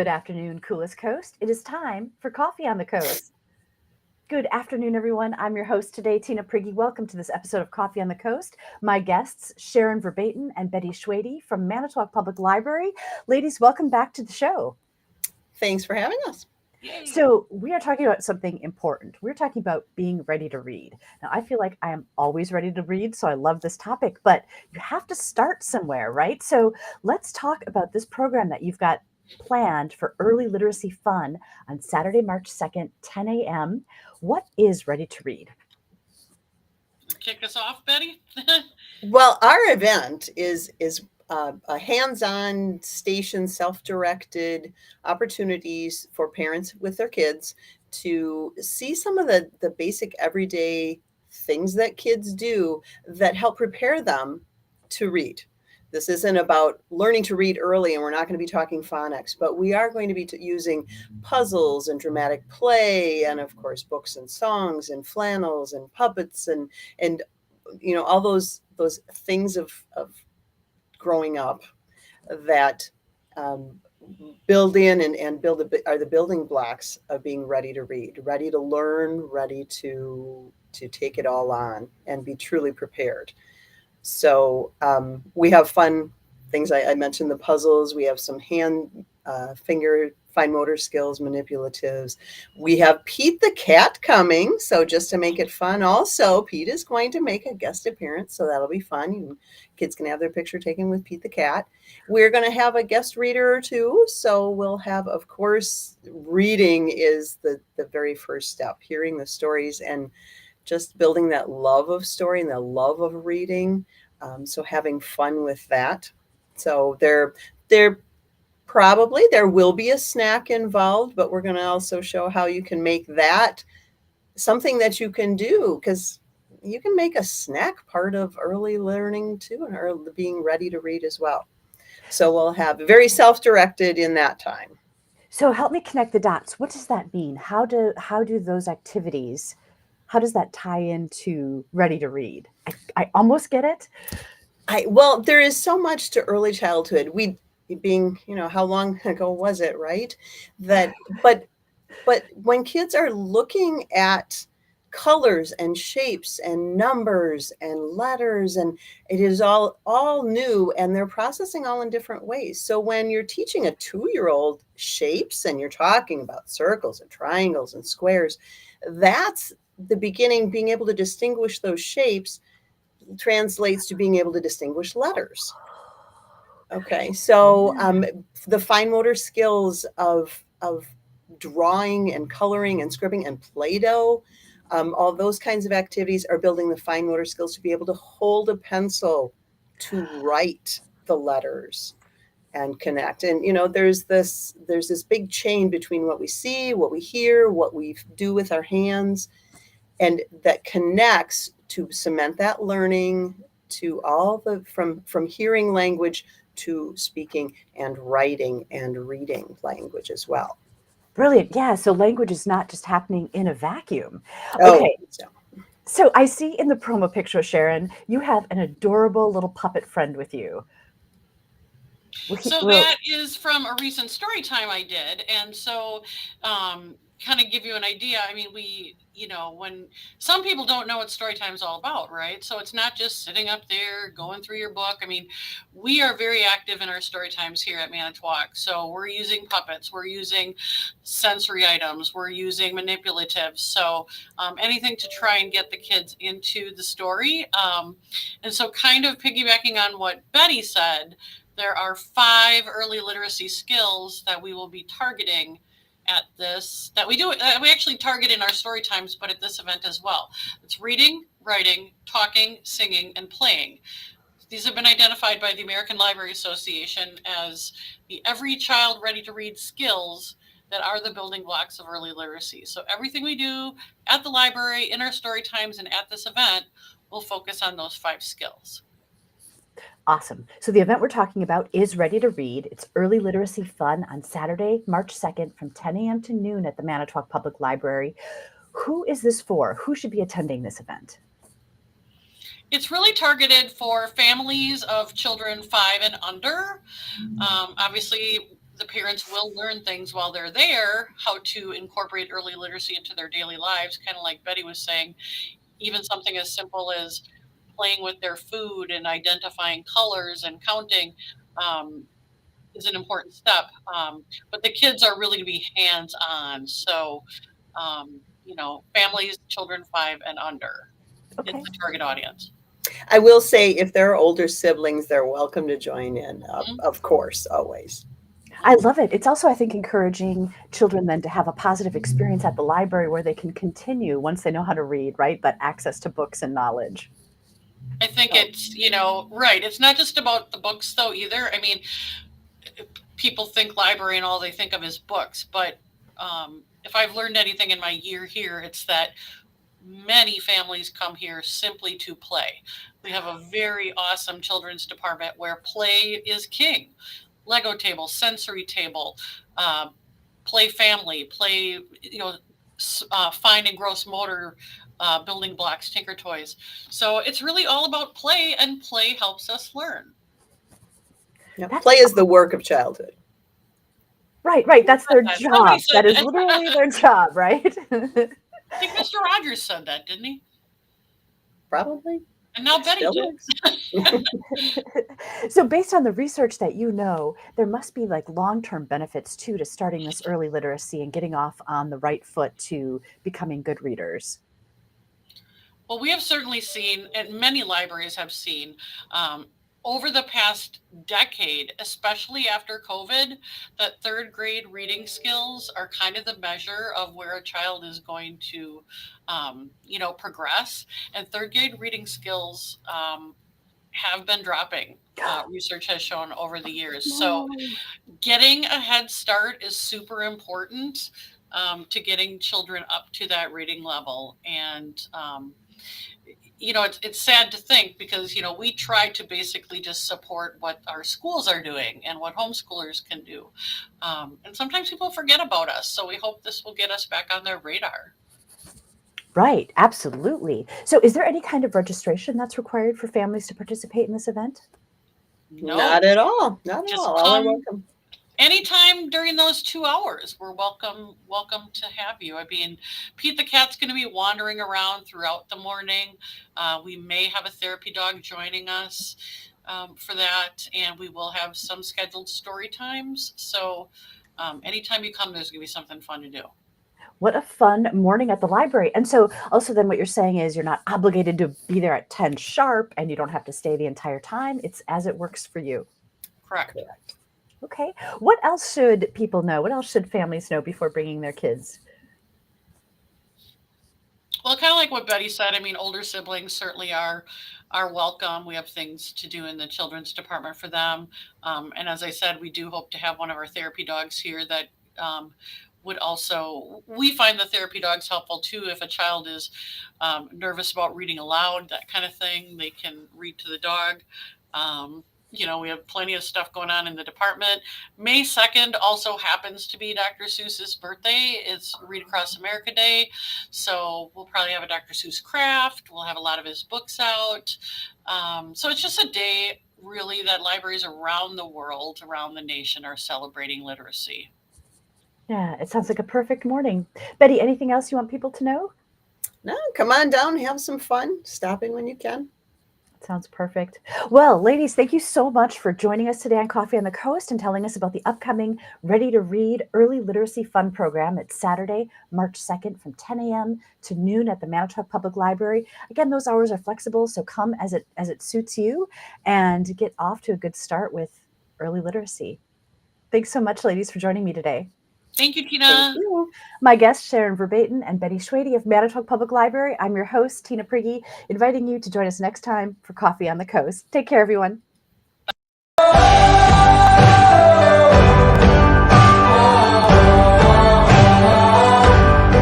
Good afternoon, Coolest Coast. It is time for Coffee on the Coast. Good afternoon, everyone. I'm your host today, Tina Prigge. Welcome to this episode of Coffee on the Coast. My guests, Sharon Verbeten and Betty Schwede from Manitowoc Public Library. Ladies, welcome back to the show. Thanks for having us. Yay. So, we are talking about something important. We're talking about being ready to read. Now, I feel like I am always ready to read, so I love this topic, but you have to start somewhere, right? So, let's talk about this program that you've got planned for early literacy fun on Saturday, March 2nd, 10 a.m. What is Ready to Read? Kick us off, Betty. Well, our event is a hands-on station, self-directed opportunities for parents with their kids to see some of the basic everyday things that kids do that help prepare them to read. This isn't about learning to read early, and we're not going to be talking phonics, but we are going to be using puzzles and dramatic play, and of course, books and songs and flannels and puppets and all those things of growing up that build in and are the building blocks of being ready to read, ready to learn, ready to take it all on and be truly prepared. So we have fun things. I mentioned the puzzles. We have some hand, finger, fine motor skills, manipulatives. We have Pete the cat coming. So just to make it fun, also, Pete is going to make a guest appearance. So that'll be fun. Kids can have their picture taken with Pete the cat. We're going to have a guest reader or two. So we'll have, of course, reading is the very first step, hearing the stories and just building that love of story and the love of reading. So having fun with that. So there will be a snack involved, but we're going to also show how you can make that something that you can do, because you can make a snack part of early learning too, and early being ready to read as well. So we'll have very self-directed in that time. So help me connect the dots. What does that mean? How do those activities, how does that tie into Ready to Read? I almost get it. Well, there is so much to early childhood. We being, how long ago was it, right? But when kids are looking at colors and shapes and numbers and letters, and it is all new, and they're processing all in different ways. So when you're teaching a 2-year-old shapes and you're talking about circles and triangles and squares, that's the beginning. Being able to distinguish those shapes translates to being able to distinguish letters. Okay, so the fine motor skills of drawing and coloring and scribbling and Play-Doh, all those kinds of activities are building the fine motor skills to be able to hold a pencil, to write the letters and connect. And there's this big chain between what we see, what we hear, what we do with our hands, and that connects to cement that learning to all the from hearing language to speaking and writing and reading language as well. Brilliant. Yeah. So language is not just happening in a vacuum. Oh, Okay. So I see in the promo picture, Sharon, you have an adorable little puppet friend with you. So that is from a recent story time I did. And so kind of give you an idea. I mean, when some people don't know what story time is all about, right? So it's not just sitting up there going through your book. I mean, we are very active in our story times here at Manitowoc. So we're using puppets, we're using sensory items, we're using manipulatives. So anything to try and get the kids into the story. And so kind of piggybacking on what Betty said, there are 5 early literacy skills that we will be targeting at this, that we actually target in our story times, but at this event as well. It's reading, writing, talking, singing, and playing. These have been identified by the American Library Association as the Every Child Ready to Read skills that are the building blocks of early literacy. So everything we do at the library, in our story times, and at this event will focus on those 5 skills. Awesome. So the event we're talking about is Ready to Read. It's early literacy fun on Saturday, March 2nd from 10 a.m. to noon at the Manitowoc Public Library. Who is this for? Who should be attending this event? It's really targeted for families of children 5 and under. Obviously, the parents will learn things while they're there, how to incorporate early literacy into their daily lives, kind of like Betty was saying, even something as simple as playing with their food and identifying colors and counting is an important step. But the kids are really going to be hands-on. So, families, children 5 and under is Okay. the target audience. I will say, if there are older siblings, they're welcome to join in, of course, always. I love it. It's also, I think, encouraging children then to have a positive experience at the library where they can continue once they know how to read, right? That access to books and knowledge. I think it's, right. It's not just about the books, though, either. I mean, people think library and all they think of is books. But if I've learned anything in my year here, it's that many families come here simply to play. We have a very awesome children's department where play is king. Lego table, sensory table, play family, play, fine and gross motor building blocks, tinker toys. So it's really all about play, and play helps us learn. Yeah, play is the work of childhood. Right. That's their job. That is literally their job, right? I think Mr. Rogers said that, didn't he? Probably. And now Betty did. So based on the research that there must be like long-term benefits too to starting this early literacy and getting off on the right foot to becoming good readers. Well, we have certainly seen, and many libraries have seen, over the past decade, especially after COVID, that third grade reading skills are kind of the measure of where a child is going to, progress. And third grade reading skills have been dropping. Research has shown over the years. So getting a head start is super important to getting children up to that reading level. And it's sad to think because, we try to basically just support what our schools are doing and what homeschoolers can do. And sometimes people forget about us. So we hope this will get us back on their radar. Right. Absolutely. So is there any kind of registration that's required for families to participate in this event? No, not at all. Not at all. All are welcome. Anytime during those 2 hours, we're welcome to have you. I mean, Pete the cat's going to be wandering around throughout the morning. We may have a therapy dog joining us for that, and we will have some scheduled story times. So anytime you come, there's going to be something fun to do. What a fun morning at the library. And so also then what you're saying is you're not obligated to be there at 10 sharp and you don't have to stay the entire time. It's as it works for you. Correct. Okay. What else should people know? What else should families know before bringing their kids? Well, kind of like what Betty said, I mean, older siblings certainly are welcome. We have things to do in the children's department for them. And as I said, we do hope to have one of our therapy dogs here that we find the therapy dogs helpful too. If a child is nervous about reading aloud, that kind of thing, they can read to the dog. We have plenty of stuff going on in the department. May 2nd also happens to be Dr. Seuss's birthday. It's Read Across America Day. So we'll probably have a Dr. Seuss craft. We'll have a lot of his books out. So it's just a day really that libraries around the world, around the nation are celebrating literacy. Yeah, it sounds like a perfect morning. Betty, anything else you want people to know? No, come on down, have some fun, stopping when you can. Sounds perfect. Well, ladies, thank you so much for joining us today on Coffee on the Coast and telling us about the upcoming Ready to Read Early Literacy Fun program. It's Saturday, March 2nd from 10 a.m. to noon at the Manitowoc Public Library. Again, those hours are flexible, so come as it suits you and get off to a good start with early literacy. Thanks so much, ladies, for joining me today. Thank you, Tina. Thank you. My guests, Sharon Verbeten and Betty Schwede of Manitowoc Public Library. I'm your host, Tina Prigge, inviting you to join us next time for Coffee on the Coast. Take care, everyone.